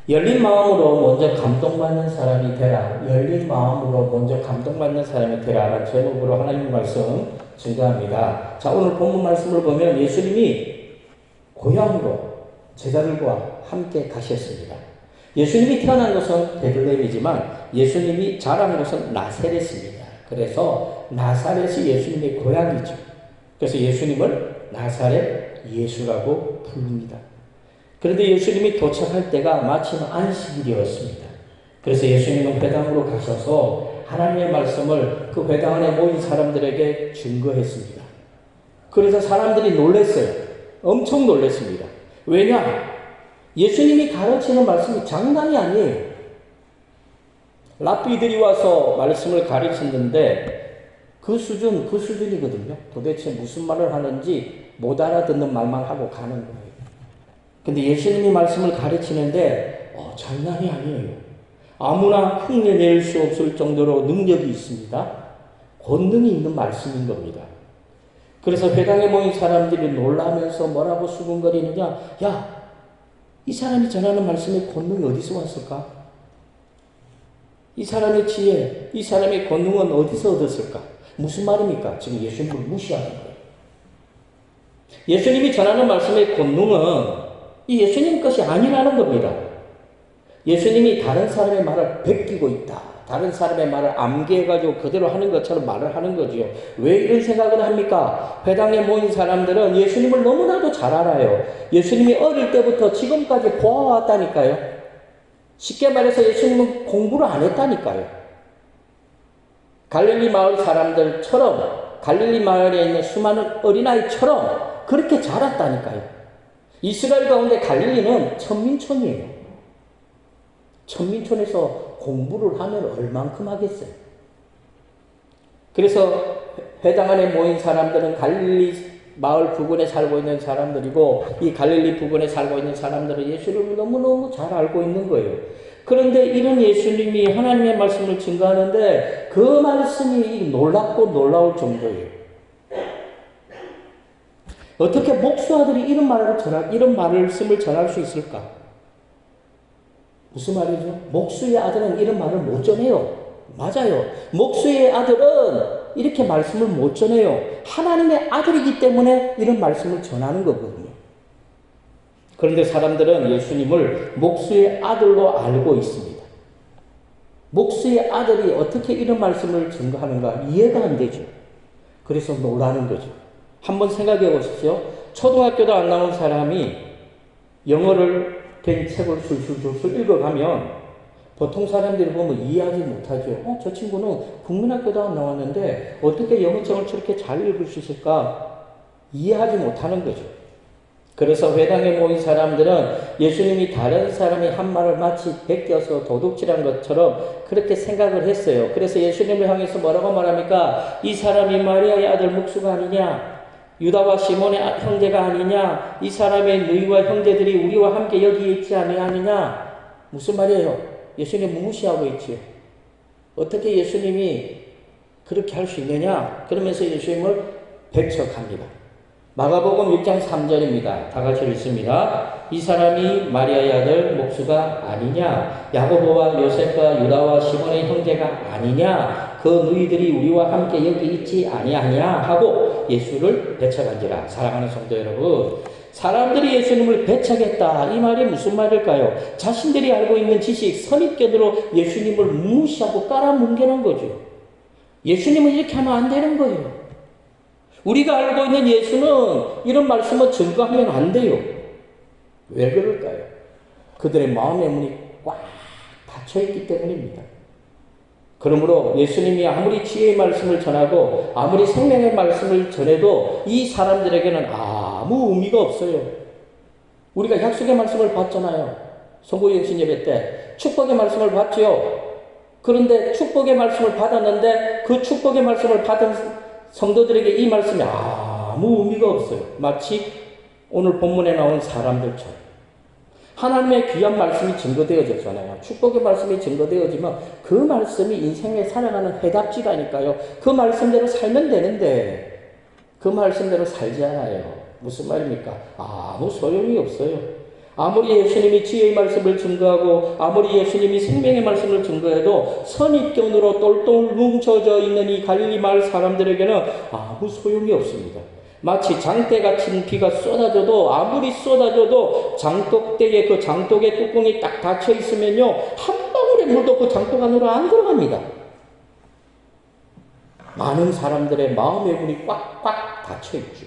열린 마음으로 먼저 감동받는 사람이 되라. 열린 마음으로 먼저 감동받는 사람이 되라. 라는 제목으로 하나님의 말씀 증거합니다. 자, 오늘 본문 말씀을 보면 예수님이 고향으로 제자들과 함께 가셨습니다. 예수님이 태어난 곳은 베들레헴이지만 예수님이 자란 곳은 나사렛입니다. 그래서 나사렛이 예수님의 고향이죠. 그래서 예수님을 나사렛 예수라고 부릅니다. 그런데 예수님이 도착할 때가 마침 안식일이었습니다. 그래서 예수님은 회당으로 가셔서 하나님의 말씀을 그 회당 안에 모인 사람들에게 증거했습니다. 그래서 사람들이 놀랐어요. 엄청 놀랐습니다. 왜냐? 예수님이 가르치는 말씀이 장난이 아니에요. 랍비들이 와서 말씀을 가르치는데 그 수준이거든요. 도대체 무슨 말을 하는지 못 알아듣는 말만 하고 가는 거예요. 근데 예수님이 말씀을 가르치는데 장난이 아니에요. 아무나 흉내낼 수 없을 정도로 능력이 있습니다. 권능이 있는 말씀인 겁니다. 그래서 회당에 모인 사람들이 놀라면서 뭐라고 수군거리느냐? 야, 이 사람이 전하는 말씀의 권능이 어디서 왔을까? 이 사람의 지혜, 이 사람의 권능은 어디서 얻었을까? 무슨 말입니까? 지금 예수님을 무시하는 거예요. 예수님이 전하는 말씀의 권능은 이 예수님 것이 아니라는 겁니다. 예수님이 다른 사람의 말을 베끼고 있다. 다른 사람의 말을 암기해가지고 그대로 하는 것처럼 말을 하는 거지요. 왜 이런 생각을 합니까? 회당에 모인 사람들은 예수님을 너무나도 잘 알아요. 예수님이 어릴 때부터 지금까지 보아왔다니까요. 쉽게 말해서 예수님은 공부를 안 했다니까요. 갈릴리 마을 사람들처럼, 갈릴리 마을에 있는 수많은 어린아이처럼 그렇게 자랐다니까요. 이스라엘 가운데 갈릴리는 천민촌이에요. 천민촌에서 공부를 하면 얼만큼 하겠어요. 그래서 회당 안에 모인 사람들은 갈릴리 마을 부근에 살고 있는 사람들이고 이 갈릴리 부근에 살고 있는 사람들은 예수님을 너무너무 잘 알고 있는 거예요. 그런데 이런 예수님이 하나님의 말씀을 증거하는데 그 말씀이 놀랍고 놀라울 정도예요. 어떻게 목수아들이 이런 말씀을 전할 수 있을까? 무슨 말이죠? 목수의 아들은 이런 말을 못 전해요. 맞아요. 목수의 아들은 이렇게 말씀을 못 전해요. 하나님의 아들이기 때문에 이런 말씀을 전하는 거거든요. 그런데 사람들은 예수님을 목수의 아들로 알고 있습니다. 목수의 아들이 어떻게 이런 말씀을 증거하는가 이해가 안 되죠. 그래서 놀라는 거죠. 한번 생각해 보십시오. 초등학교도 안 나온 사람이 영어를 된 책을 술술 읽어가면 보통 사람들이 보면 이해하지 못하죠. 저 친구는 국민학교도 안 나왔는데 어떻게 영어책을 저렇게 잘 읽을 수 있을까? 이해하지 못하는 거죠. 그래서 회당에 모인 사람들은 예수님이 다른 사람이 한 말을 마치 베껴서 도둑질한 것처럼 그렇게 생각을 했어요. 그래서 예수님을 향해서 뭐라고 말합니까? 이 사람이 마리아의 아들 목수가 아니냐? 유다와 시몬의 형제가 아니냐? 이 사람의 너희와 형제들이 우리와 함께 여기에 있지 아니하느냐? 무슨 말이에요? 예수님 무시하고 있지요. 어떻게 예수님이 그렇게 할 수 있느냐? 그러면서 예수님을 배척합니다. 마가복음 6장 3절입니다. 다 같이 읽습니다. 이 사람이 마리아의 아들 목수가 아니냐? 야고보와 요셉과 유다와 시몬의 형제가 아니냐? 그 너희들이 우리와 함께 여기 있지 아니하냐? 하고 예수를 배척한지라. 사랑하는 성도 여러분, 사람들이 예수님을 배척했다. 이 말이 무슨 말일까요? 자신들이 알고 있는 지식, 선입견으로 예수님을 무시하고 깔아뭉개는 거죠. 예수님은 이렇게 하면 안 되는 거예요. 우리가 알고 있는 예수는 이런 말씀을 증거하면 안 돼요. 왜 그럴까요? 그들의 마음의 문이 꽉 닫혀있기 때문입니다. 그러므로 예수님이 아무리 지혜의 말씀을 전하고 아무리 생명의 말씀을 전해도 이 사람들에게는 아무 의미가 없어요. 우리가 약속의 말씀을 받잖아요. 성부영신 예배 때 축복의 말씀을 받지요. 그런데 축복의 말씀을 받았는데 그 축복의 말씀을 받은 성도들에게 이 말씀이 아무 의미가 없어요. 마치 오늘 본문에 나온 사람들처럼. 하나님의 귀한 말씀이 증거되어졌잖아요. 축복의 말씀이 증거되어지면 그 말씀이 인생에 살아가는 해답지라니까요. 그 말씀대로 살면 되는데 그 말씀대로 살지 않아요. 무슨 말입니까? 아무 소용이 없어요. 아무리 예수님이 지혜의 말씀을 증거하고 아무리 예수님이 생명의 말씀을 증거해도 선입견으로 똘똘 뭉쳐져 있는 이 갈릴리 마을 사람들에게는 아무 소용이 없습니다. 마치 장대 갇힌 비가 쏟아져도 아무리 쏟아져도 장독대에 그 장독의 뚜껑이 딱 닫혀 있으면요 한 방울의 물도 그 장독 안으로 안 들어갑니다. 많은 사람들의 마음의 문이 꽉꽉 닫혀 있죠.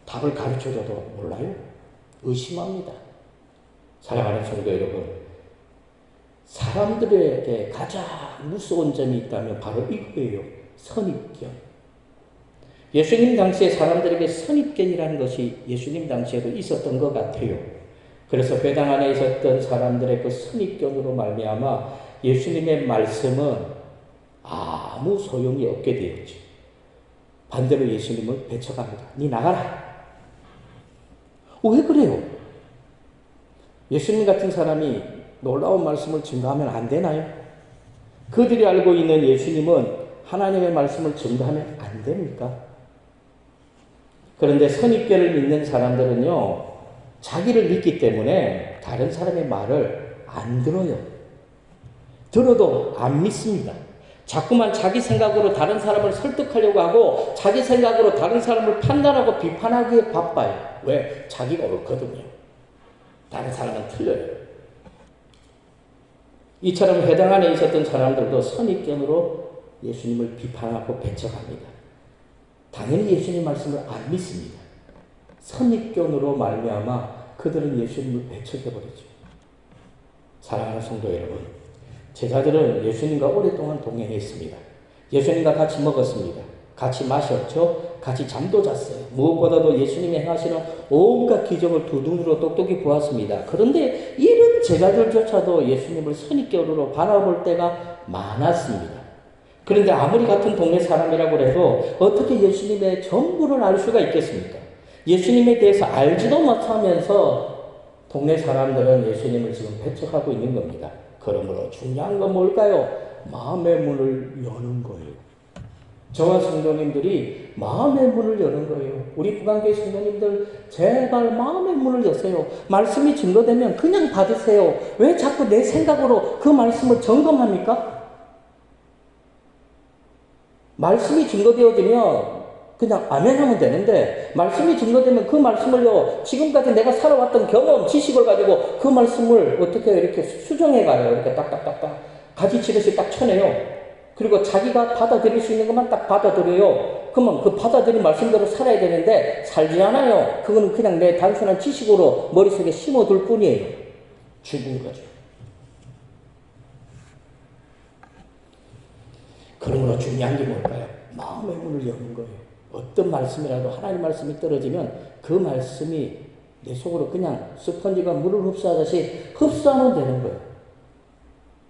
답을 가르쳐줘도 몰라요. 의심합니다. 사랑하는 성도 여러분, 사람들에게 가장 무서운 점이 있다면 바로 이거예요. 선입견. 예수님 당시에 사람들에게 선입견이라는 것이 예수님 당시에도 있었던 것 같아요. 그래서 회당 안에 있었던 사람들의 그 선입견으로 말미암아 예수님의 말씀은 아무 소용이 없게 되었죠. 반대로 예수님을 배척합니다. 니 나가라. 왜 그래요? 예수님 같은 사람이 놀라운 말씀을 증거하면 안 되나요? 그들이 알고 있는 예수님은 하나님의 말씀을 증거하면 안 됩니까? 그런데 선입견을 믿는 사람들은요, 자기를 믿기 때문에 다른 사람의 말을 안 들어요. 들어도 안 믿습니다. 자꾸만 자기 생각으로 다른 사람을 설득하려고 하고 자기 생각으로 다른 사람을 판단하고 비판하기에 바빠요. 왜? 자기가 옳거든요. 다른 사람은 틀려요. 이처럼 회당 안에 있었던 사람들도 선입견으로 예수님을 비판하고 배척합니다. 당연히 예수님 말씀을 안 믿습니다. 선입견으로 말미암아 그들은 예수님을 배척해버리죠. 사랑하는 성도 여러분, 제자들은 예수님과 오랫동안 동행했습니다. 예수님과 같이 먹었습니다. 같이 마셨죠. 같이 잠도 잤어요. 무엇보다도 예수님이 행하시는 온갖 기적을 두 눈으로 똑똑히 보았습니다. 그런데 이런 제자들조차도 예수님을 선입견으로 바라볼 때가 많았습니다. 그런데 아무리 같은 동네 사람이라고 해도 어떻게 예수님의 전부를 알 수가 있겠습니까? 예수님에 대해서 알지도 못하면서 동네 사람들은 예수님을 지금 배척하고 있는 겁니다. 그러므로 중요한 건 뭘까요? 마음의 문을 여는 거예요. 저와 성도님들이 마음의 문을 여는 거예요. 우리 북한교회 성도님들 제발 마음의 문을 여세요. 말씀이 증거되면 그냥 받으세요. 왜 자꾸 내 생각으로 그 말씀을 점검합니까? 말씀이 증거되어지면 그냥 아멘하면 되는데 말씀이 증거되면 그 말씀을요 지금까지 내가 살아왔던 경험, 지식을 가지고 그 말씀을 어떻게 이렇게 수정해가요. 이렇게 딱딱딱딱 가지치듯이 딱 쳐내요. 그리고 자기가 받아들일 수 있는 것만 딱 받아들여요. 그러면 그 받아들인 말씀대로 살아야 되는데 살지 않아요. 그건 그냥 내 단순한 지식으로 머릿속에 심어둘 뿐이에요. 죽은 거죠. 그러므로 중요한 게 뭘까요? 마음의 문을 여는 거예요. 어떤 말씀이라도 하나님 말씀이 떨어지면 그 말씀이 내 속으로 그냥 스펀지가 물을 흡수하듯이 흡수하면 되는 거예요.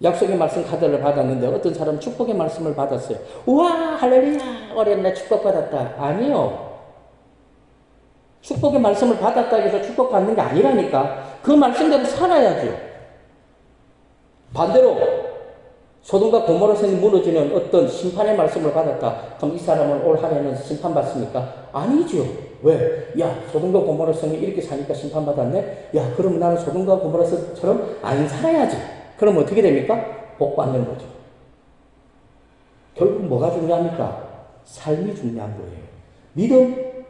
약속의 말씀 카드를 받았는데 어떤 사람은 축복의 말씀을 받았어요. 우와 할렐루야 올해는 나 축복받았다. 아니요. 축복의 말씀을 받았다 해서 축복받는 게 아니라니까. 그 말씀대로 살아야죠. 반대로 소돔과 고모라성이 무너지는 어떤 심판의 말씀을 받았다. 그럼 이 사람은 올 한해는 심판받습니까? 아니죠. 왜? 야 소돔과 고모라성이 이렇게 사니까 심판받았네? 야 그럼 나는 소돔과 고모라성처럼 안 살아야지. 그럼 어떻게 됩니까? 복 받는 거죠. 결국 뭐가 중요합니까? 삶이 중요한 거예요. 믿음,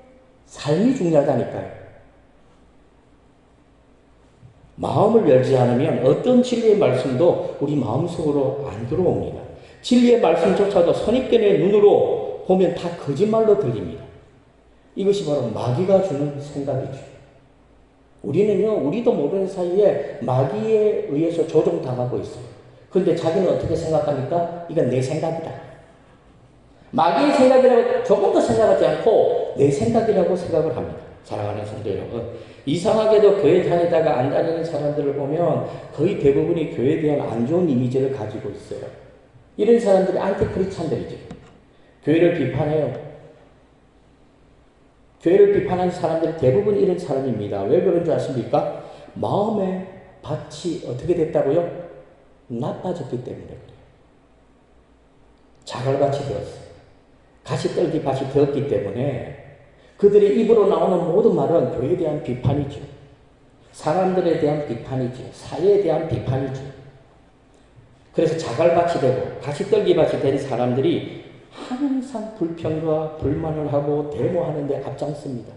삶이 중요하다니까요. 마음을 열지 않으면 어떤 진리의 말씀도 우리 마음속으로 안 들어옵니다. 진리의 말씀조차도 선입견의 눈으로 보면 다 거짓말로 들립니다. 이것이 바로 마귀가 주는 생각이죠. 우리는요, 우리도 모르는 사이에 마귀에 의해서 조종당하고 있어요. 그런데 자기는 어떻게 생각합니까? 이건 내 생각이다. 마귀의 생각이라고 조금도 생각하지 않고 내 생각이라고 생각을 합니다. 사랑하는 성도 여러분, 이상하게도 교회 다니다가 안 다니는 사람들을 보면 거의 대부분이 교회에 대한 안 좋은 이미지를 가지고 있어요. 이런 사람들이 안티크리스찬들이죠. 교회를 비판해요. 교회를 비판하는 사람들이 대부분 이런 사람입니다. 왜 그런 줄 아십니까? 마음의 밭이 어떻게 됐다고요? 나빠졌기 때문에 그래요. 자갈밭이 되었어요. 가시떨기 밭이 되었기 때문에 그들의 입으로 나오는 모든 말은 교회에 대한 비판이죠. 사람들에 대한 비판이죠. 사회에 대한 비판이죠. 그래서 자갈밭이 되고 가시떨기밭이 된 사람들이 항상 불평과 불만을 하고 데모하는 데 앞장섭니다.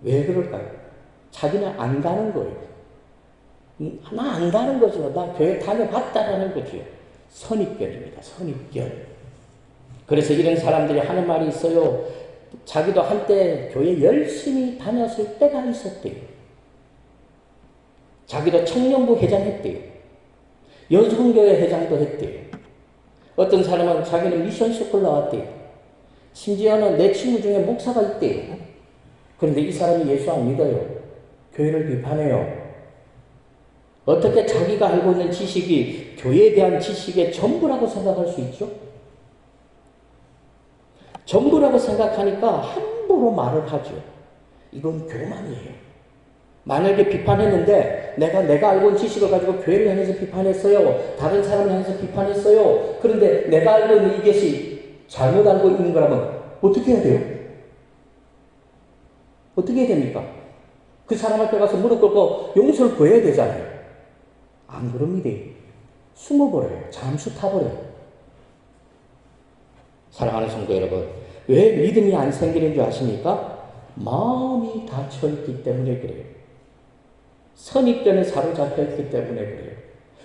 왜 그럴까요? 자기는 안 가는 거예요. 나 안 가는 거죠. 나 교회 다녀봤다라는 거죠. 선입견입니다. 선입견. 그래서 이런 사람들이 하는 말이 있어요. 자기도 한때 교회 열심히 다녔을 때가 있었대요. 자기도 청년부 회장했대요. 여중교회 회장도 했대요. 어떤 사람은 자기는 미션스쿨 나왔대요. 심지어는 내 친구 중에 목사가 있대요. 그런데 이 사람이 예수 안 믿어요. 교회를 비판해요. 어떻게 자기가 알고 있는 지식이 교회에 대한 지식의 전부라고 생각할 수 있죠? 전부라고 생각하니까 함부로 말을 하죠. 이건 교만이에요. 만약에 비판했는데 내가 알고 있는 지식을 가지고 교회를 향해서 비판했어요. 다른 사람을 향해서 비판했어요. 그런데 내가 알고 있는 이것이 잘못 알고 있는 거라면 어떻게 해야 돼요? 어떻게 해야 됩니까? 그 사람 앞에 가서 무릎 꿇고 용서를 구해야 되잖아요. 안 그럽니다. 숨어버려요. 잠수 타버려요. 사랑하는 성도 여러분, 왜 믿음이 안 생기는 줄 아십니까? 마음이 닫혀있기 때문에 그래요. 선입견에 사로잡혀있기 때문에 그래요.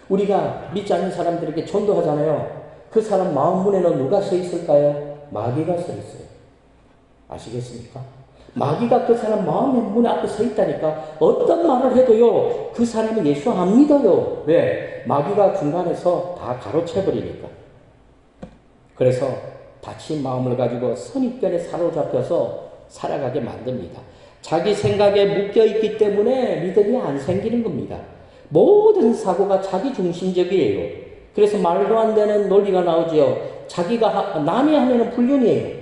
우리가 믿지 않는 사람들에게 전도하잖아요. 그 사람 마음 문에는 누가 서 있을까요? 마귀가 서 있어요. 아시겠습니까? 마귀가 그 사람 마음의 문 앞에 서 있다니까. 어떤 말을 해도요, 그 사람은 예수 안 믿어요. 왜? 마귀가 중간에서 다 가로채버리니까. 그래서 다친 마음을 가지고 선입견에 사로잡혀서 살아가게 만듭니다. 자기 생각에 묶여있기 때문에 믿음이 안 생기는 겁니다. 모든 사고가 자기 중심적이에요. 그래서 말도 안 되는 논리가 나오죠. 남이 하면 불륜이에요.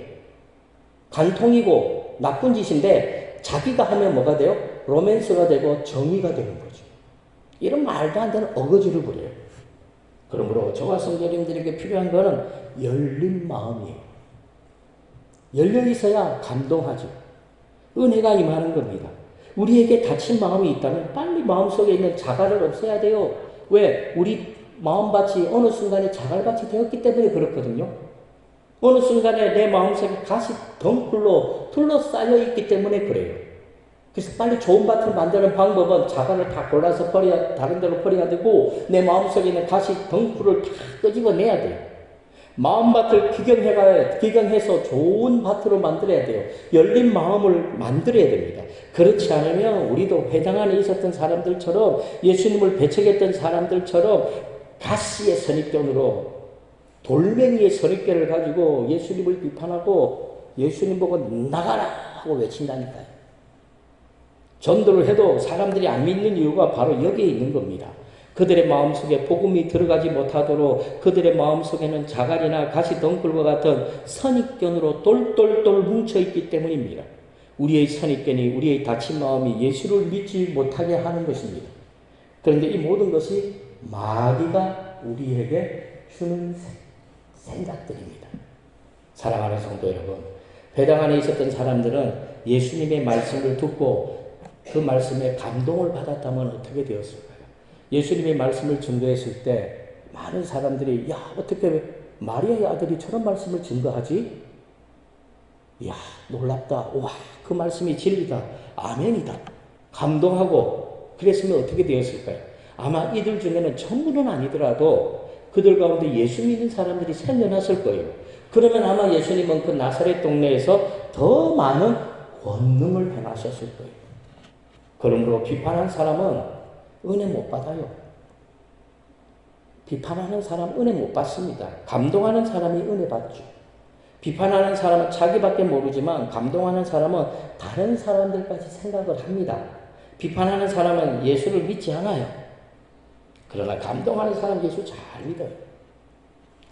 간통이고 나쁜 짓인데 자기가 하면 뭐가 돼요? 로맨스가 되고 정의가 되는 거죠. 이런 말도 안 되는 어거지를 부려요. 그러므로 저와 성도님들에게 필요한 것은 열린 마음이에요. 열려 있어야 감동하죠. 은혜가 임하는 겁니다. 우리에게 다친 마음이 있다면 빨리 마음속에 있는 자갈을 없애야 돼요. 왜? 우리 마음밭이 어느 순간에 자갈밭이 되었기 때문에 그렇거든요. 어느 순간에 내 마음속에 가시 덩굴로 둘러싸여 있기 때문에 그래요. 그래서 빨리 좋은 밭을 만드는 방법은 자갈을 다 골라서 다른 데로 버려야 되고 내 마음속에 있는 가시 덩굴을 다 끄집어내야 돼요. 마음밭을 기경해서 좋은 밭으로 만들어야 돼요. 열린 마음을 만들어야 됩니다. 그렇지 않으면 우리도 회당 안에 있었던 사람들처럼 예수님을 배척했던 사람들처럼 가시의 선입견으로 돌멩이의 선입견을 가지고 예수님을 비판하고 예수님 보고 나가라 하고 외친다니까요. 전도를 해도 사람들이 안 믿는 이유가 바로 여기에 있는 겁니다. 그들의 마음속에 복음이 들어가지 못하도록 그들의 마음속에는 자갈이나 가시덩굴과 같은 선입견으로 똘똘똘 뭉쳐있기 때문입니다. 우리의 선입견이 우리의 다친 마음이 예수를 믿지 못하게 하는 것입니다. 그런데 이 모든 것이 마귀가 우리에게 주는 생각들입니다. 사랑하는 성도 여러분, 배당 안에 있었던 사람들은 예수님의 말씀을 듣고 그 말씀에 감동을 받았다면 어떻게 되었을까요? 예수님의 말씀을 증거했을 때 많은 사람들이 야 어떻게 마리아의 아들이 저런 말씀을 증거하지? 이야 놀랍다. 와 그 말씀이 진리다. 아멘이다. 감동하고 그랬으면 어떻게 되었을까요? 아마 이들 중에는 전부는 아니더라도 그들 가운데 예수 믿는 사람들이 생겨났을 거예요. 그러면 아마 예수님은 그 나사렛 동네에서 더 많은 권능을 행하셨을 거예요. 그러므로 비판한 사람은 은혜 못 받아요. 비판하는 사람 은혜 못 받습니다. 감동하는 사람이 은혜 받죠. 비판하는 사람은 자기밖에 모르지만 감동하는 사람은 다른 사람들까지 생각을 합니다. 비판하는 사람은 예수를 믿지 않아요. 그러나 감동하는 사람 예수 잘 믿어요.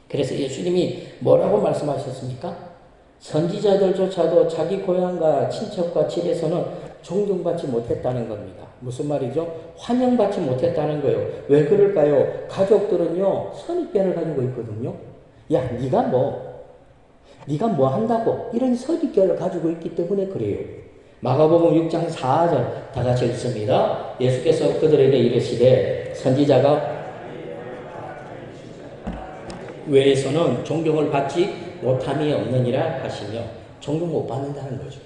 그래서 예수님이 뭐라고 말씀하셨습니까? 선지자들조차도 자기 고향과 친척과 집에서는 존경받지 못했다는 겁니다. 무슨 말이죠? 환영받지 못했다는 거예요. 왜 그럴까요? 가족들은요 선입견을 가지고 있거든요. 야 네가 뭐 한다고 이런 선입견을 가지고 있기 때문에 그래요. 마가복음 6장 4절 다 같이 읽습니다. 예수께서 그들에게 이르시되 선지자가 외에서는 존경을 받지 못함이 없느니라 하시며 존경 못 받는다는 거죠.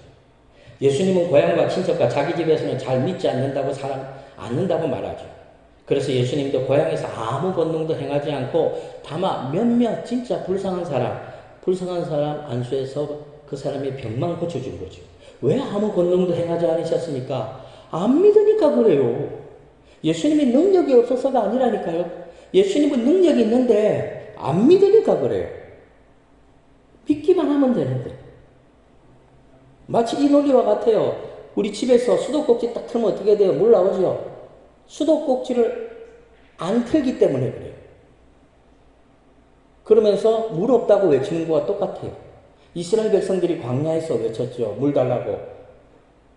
예수님은 고향과 친척과 자기 집에서는 잘 믿지 않는다고 말하죠. 그래서 예수님도 고향에서 아무 권능도 행하지 않고 다만 몇몇 진짜 불쌍한 사람 안수해서 그 사람의 병만 고쳐준 거죠. 왜 아무 권능도 행하지 않으셨습니까? 안 믿으니까 그래요. 예수님이 능력이 없어서가 아니라니까요. 예수님은 능력이 있는데 안 믿으니까 그래요. 믿기만 하면 되는데. 마치 이 논리와 같아요. 우리 집에서 수도꼭지 딱 틀면 어떻게 돼요? 물 나오죠? 수도꼭지를 안 틀기 때문에 그래요. 그러면서 물 없다고 외치는 것과 똑같아요. 이스라엘 백성들이 광야에서 외쳤죠. 물 달라고.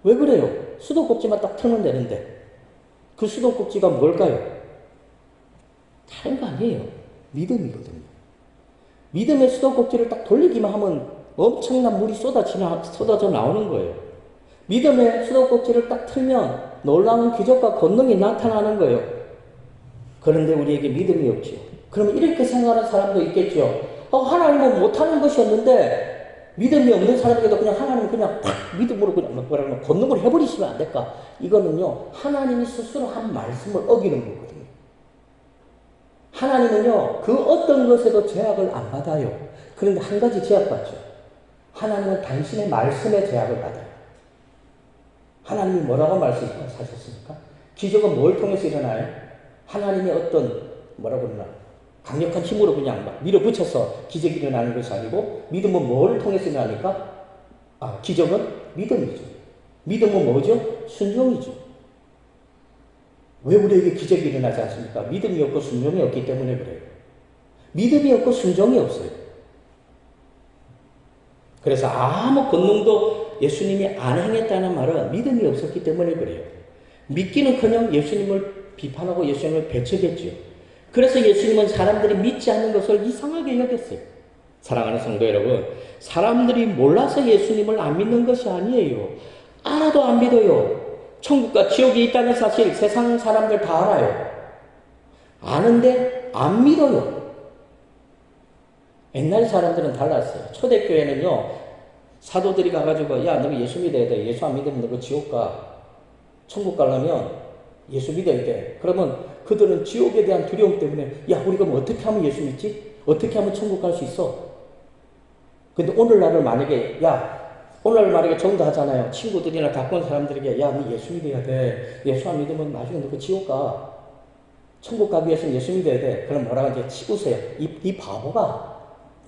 왜 그래요? 수도꼭지만 딱 틀면 되는데. 그 수도꼭지가 뭘까요? 다른 거 아니에요. 믿음이거든요. 믿음의 수도꼭지를 딱 돌리기만 하면 엄청난 물이 쏟아져 나오는 거예요. 믿음의 수도꼭지를 딱 틀면 놀라운 기적과 권능이 나타나는 거예요. 그런데 우리에게 믿음이 없죠. 그러면 이렇게 생각하는 사람도 있겠죠. 하나님은 못하는 것이었는데 믿음이 없는 사람에게도 그냥 하나님 그냥 팍 믿음으로 그냥 권능을 해버리시면 안 될까? 이거는요, 하나님이 스스로 한 말씀을 어기는 거거든요. 하나님은요, 그 어떤 것에도 제약을 안 받아요. 그런데 한 가지 제약받죠. 하나님은 당신의 말씀에 제약을 받아요. 하나님이 뭐라고 말씀하셨습니까? 기적은 뭘 통해서 일어나요? 하나님의 어떤 뭐라고 그러나 강력한 힘으로 그냥 막 밀어붙여서 기적이 일어나는 것이 아니고, 믿음은 뭘 통해서 일어나니까? 기적은 믿음이죠. 믿음은 뭐죠? 순종이죠. 왜 우리에게 기적이 일어나지 않습니까? 믿음이 없고 순종이 없기 때문에 그래요. 믿음이 없고 순종이 없어요. 그래서 아무 권능도 예수님이 안 행했다는 말은 믿음이 없었기 때문에 그래요. 믿기는커녕 예수님을 비판하고 예수님을 배척했죠. 그래서 예수님은 사람들이 믿지 않는 것을 이상하게 여겼어요. 사랑하는 성도 여러분, 사람들이 몰라서 예수님을 안 믿는 것이 아니에요. 알아도 안 믿어요. 천국과 지옥이 있다는 사실 세상 사람들 다 알아요. 아는데 안 믿어요. 옛날 사람들은 달랐어요. 초대교회는요, 사도들이 가가지고, 야, 너 예수 믿어야 돼. 예수 안 믿으면 너 지옥 가. 천국 가려면 예수 믿어야 돼. 그러면 그들은 지옥에 대한 두려움 때문에, 야, 우리가 뭐 어떻게 하면 예수 믿지? 어떻게 하면 천국 갈 수 있어? 근데 오늘날 만약에 전도하잖아요. 친구들이나 가까운 사람들에게, 야, 너 예수 믿어야 돼. 예수 안 믿으면 나중에 너 그 지옥 가. 천국 가기 위해서는 예수 믿어야 돼. 그럼 뭐라고 이제 치우세요. 이 바보가.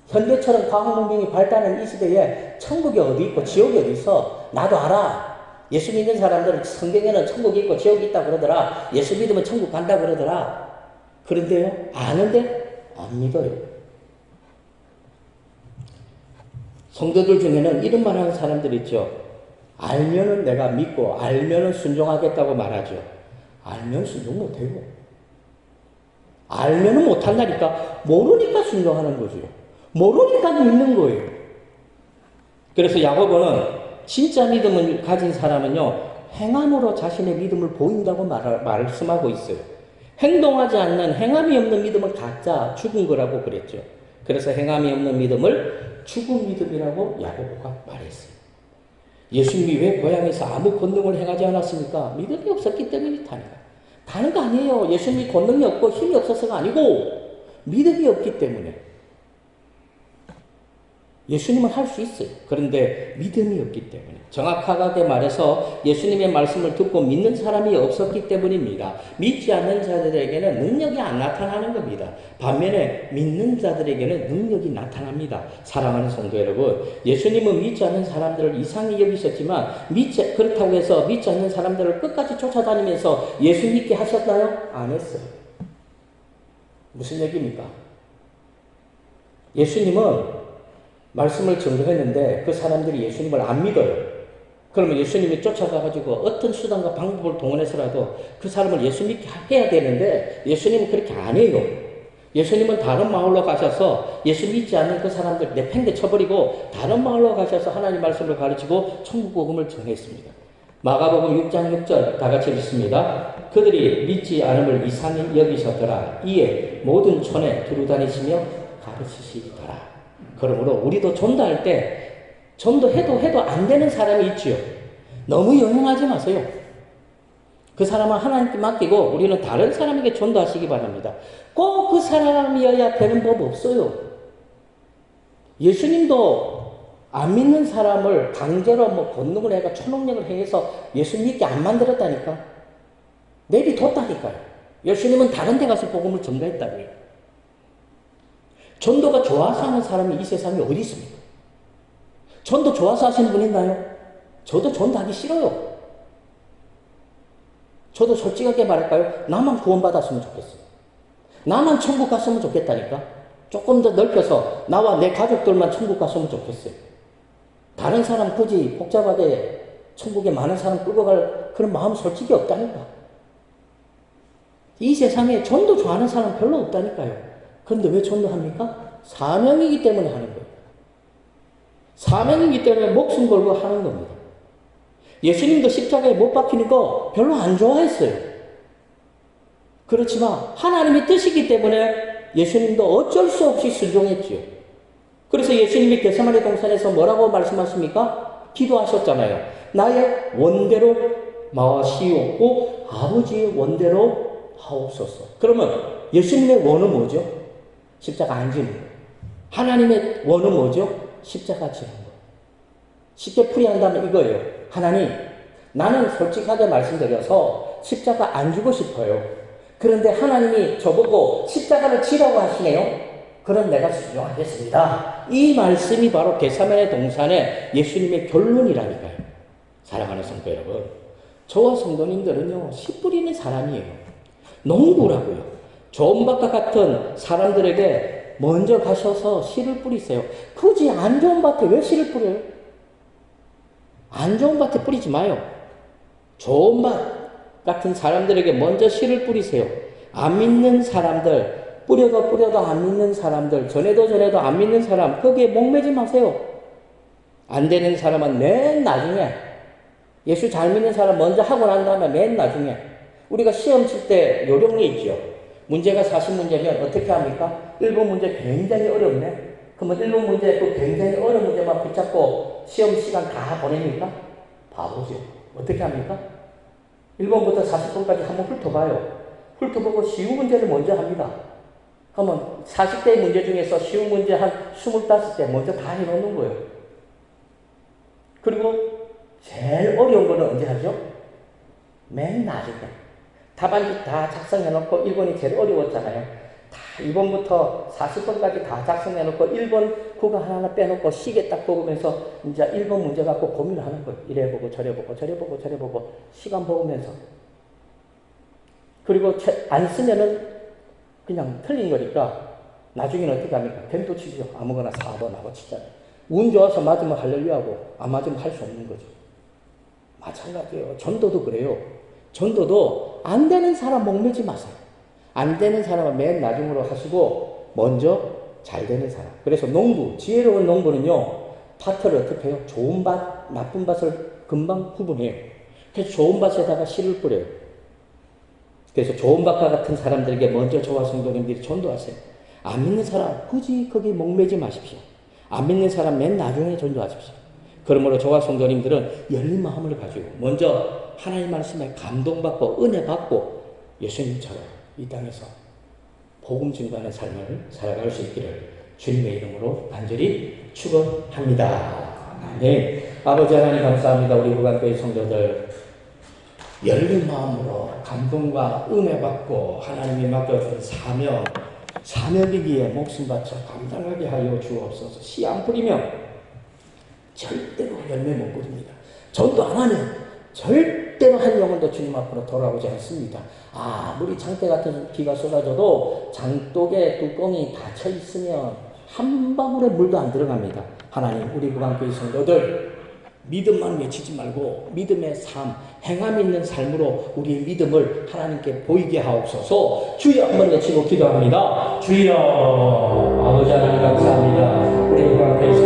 현대처럼 과학 문명이 발달하는 이 시대에 천국이 어디 있고 지옥이 어디 있어? 나도 알아. 예수 믿는 사람들은 성경에는 천국이 있고 지옥이 있다고 그러더라. 예수 믿으면 천국 간다고 그러더라. 그런데요, 아는데 안 믿어요. 성도들 중에는 이런 말 하는 사람들 있죠. 알면은 내가 믿고 알면은 순종하겠다고 말하죠. 알면 순종 못해요. 알면은 못한다니까. 모르니까 순종하는 거죠. 모르니까 믿는 거예요. 그래서 야고보는 진짜 믿음을 가진 사람은요, 행함으로 자신의 믿음을 보인다고 말씀하고 있어요. 행동하지 않는 행함이 없는 믿음은 가짜 죽은 거라고 그랬죠. 그래서 행함이 없는 믿음을 죽은 믿음이라고 야고보가 말했어요. 예수님이 왜 고향에서 아무 권능을 행하지 않았습니까? 믿음이 없었기 때문이다니까. 다른 거 아니에요. 예수님이 권능이 없고 힘이 없어서가 아니고 믿음이 없기 때문에. 예수님은 할 수 있어요. 그런데 믿음이 없기 때문에. 정확하게 말해서 예수님의 말씀을 듣고 믿는 사람이 없었기 때문입니다. 믿지 않는 자들에게는 능력이 안 나타나는 겁니다. 반면에 믿는 자들에게는 능력이 나타납니다. 사랑하는 성도 여러분, 예수님은 믿지 않는 사람들을 이상히 여기셨지만 그렇다고 해서 믿지 않는 사람들을 끝까지 쫓아다니면서 예수 믿게 하셨나요? 안 했어요. 무슨 얘기입니까? 예수님은 말씀을 전도했는데 그 사람들이 예수님을 안 믿어요. 그러면 예수님이 쫓아가가지고 어떤 수단과 방법을 동원해서라도 그 사람을 예수 믿게 해야 되는데 예수님은 그렇게 안 해요. 예수님은 다른 마을로 가셔서 예수 믿지 않는 그 사람들 내팽개 쳐버리고 다른 마을로 가셔서 하나님 말씀을 가르치고 천국 복음을 전했습니다. 마가복음 6장 6절 다 같이 읽습니다. 그들이 믿지 않음을 이상히 여기셨더라. 이에 모든 촌에 두루다니시며 가르치시더라. 그러므로 우리도 전도할 때 전도해도 안 되는 사람이 있지요. 너무 연연하지 마세요. 그 사람은 하나님께 맡기고 우리는 다른 사람에게 전도하시기 바랍니다. 꼭 그 사람이어야 되는 법 없어요. 예수님도 안 믿는 사람을 강제로 권능을 해가 초능력을 행해서 예수 믿게 안 만들었다니까. 내비뒀다니까요. 예수님은 다른 데 가서 복음을 전도했다고요. 전도가 좋아서 하는 사람이 이 세상에 어디 있습니까? 전도 좋아서 하시는 분 있나요? 저도 전도하기 싫어요. 저도 솔직하게 말할까요? 나만 구원받았으면 좋겠어요. 나만 천국 갔으면 좋겠다니까. 조금 더 넓혀서 나와 내 가족들만 천국 갔으면 좋겠어요. 다른 사람 굳이 복잡하게 천국에 많은 사람 끌고 갈 그런 마음 솔직히 없다니까. 이 세상에 전도 좋아하는 사람 별로 없다니까요. 그런데 왜 전도합니까? 사명이기 때문에 하는 거예요. 사명이기 때문에 목숨 걸고 하는 겁니다. 예수님도 십자가에 못 박히는 거 별로 안 좋아했어요. 그렇지만 하나님의 뜻이기 때문에 예수님도 어쩔 수 없이 순종했지요. 그래서 예수님이 겟세마네 동산에서 뭐라고 말씀하십니까? 기도하셨잖아요. 나의 원대로 마시옵고 아버지의 원대로 하옵소서. 그러면 예수님의 원은 뭐죠? 십자가 안 지는 거예요. 하나님의 원은 뭐죠? 십자가 지는 거예요. 쉽게 풀이한다면 이거예요. 하나님, 나는 솔직하게 말씀드려서 십자가 안 주고 싶어요. 그런데 하나님이 저보고 십자가를 지라고 하시네요. 그럼 내가 순종하겠습니다. 이 말씀이 바로 겟세마네 동산의 예수님의 결론이라니까요. 사랑하는 성도 여러분, 저와 성도님들은요, 씨 뿌리는 사람이에요. 농부라고요. 좋은 밭과 같은 사람들에게 먼저 가셔서 씨를 뿌리세요. 굳이 안 좋은 밭에 왜 씨를 뿌려요? 안 좋은 밭에 뿌리지 마요. 좋은 밭 같은 사람들에게 먼저 씨를 뿌리세요. 안 믿는 사람들, 뿌려도 안 믿는 사람들, 전해도 안 믿는 사람, 거기에 목매지 마세요. 안 되는 사람은 맨 나중에, 예수 잘 믿는 사람 먼저 하고 난 다음에 맨 나중에, 우리가 시험 칠 때 요령이 있죠. 문제가 40문제면 어떻게 합니까? 1번 문제 굉장히 어렵네. 그러면 1번 문제 그 굉장히 어려운 문제만 붙잡고 시험 시간 다 보냅니까? 바보죠. 어떻게 합니까? 1번부터 40번까지 한번 훑어봐요. 훑어보고 쉬운 문제를 먼저 합니다. 그러면 40개의 문제 중에서 쉬운 문제 한 25개 먼저 다 해놓는 거예요. 그리고 제일 어려운 거는 언제 하죠? 맨 나중에. 답안지 다 작성해놓고 1번이 제일 어려웠잖아요. 다 2번부터 40번까지 다 작성해놓고 1번 국어 하나하나 빼놓고 시계 딱 보면서 이제 1번 문제 갖고 고민을 하는 거예요. 이래 보고 저래 보고 시간 보면서. 그리고 안 쓰면은 그냥 틀린 거니까 나중에는 어떻게 합니까? 뱀도 치죠. 아무거나 4번 하고 치잖아요. 운 좋아서 맞으면 할렐루야하고 안 맞으면 할 수 없는 거죠. 마찬가지예요. 전도도 그래요. 전도도 안 되는 사람 목매지 마세요. 안 되는 사람은 맨 나중으로 하시고 먼저 잘 되는 사람. 그래서 농부, 지혜로운 농부는요. 밭을 어떻게 해요? 좋은 밭, 나쁜 밭을 금방 구분해요. 그래서 좋은 밭에다가 씨를 뿌려요. 그래서 좋은 밭과 같은 사람들에게 먼저 저와 성도님들이 전도하세요. 안 믿는 사람 굳이 거기 목매지 마십시오. 안 믿는 사람 맨 나중에 전도하십시오. 그러므로 저와 성도님들은 열린 마음을 가지고 먼저 하나님 말씀에 감동받고 은혜 받고 예수님처럼 이 땅에서 복음 증거하는 삶을 살아갈 수 있기를 주님의 이름으로 간절히 축원합니다. 네, 아버지 하나님 감사합니다. 우리 후간교회 성도들 열린 마음으로 감동과 은혜 받고 하나님이 맡겨준 사명이기에 목숨 바쳐 감당하게 하여 주옵소서. 씨 안 뿌리면 절대로 열매 못 거둡니다. 전도 안 하면 절대로 한 영혼도 주님 앞으로 돌아오지 않습니다. 아무리 장대 같은 비가 쏟아져도 장독에 뚜껑이 닫혀 있으면 한 방울의 물도 안 들어갑니다. 하나님, 우리 구강교회 성도들 믿음만 외치지 말고 믿음의 삶, 행함 있는 삶으로 우리의 믿음을 하나님께 보이게 하옵소서. 주여 한번 외치고 기도합니다. 주여, 아버지 하나님 감사합니다. 우리 가운데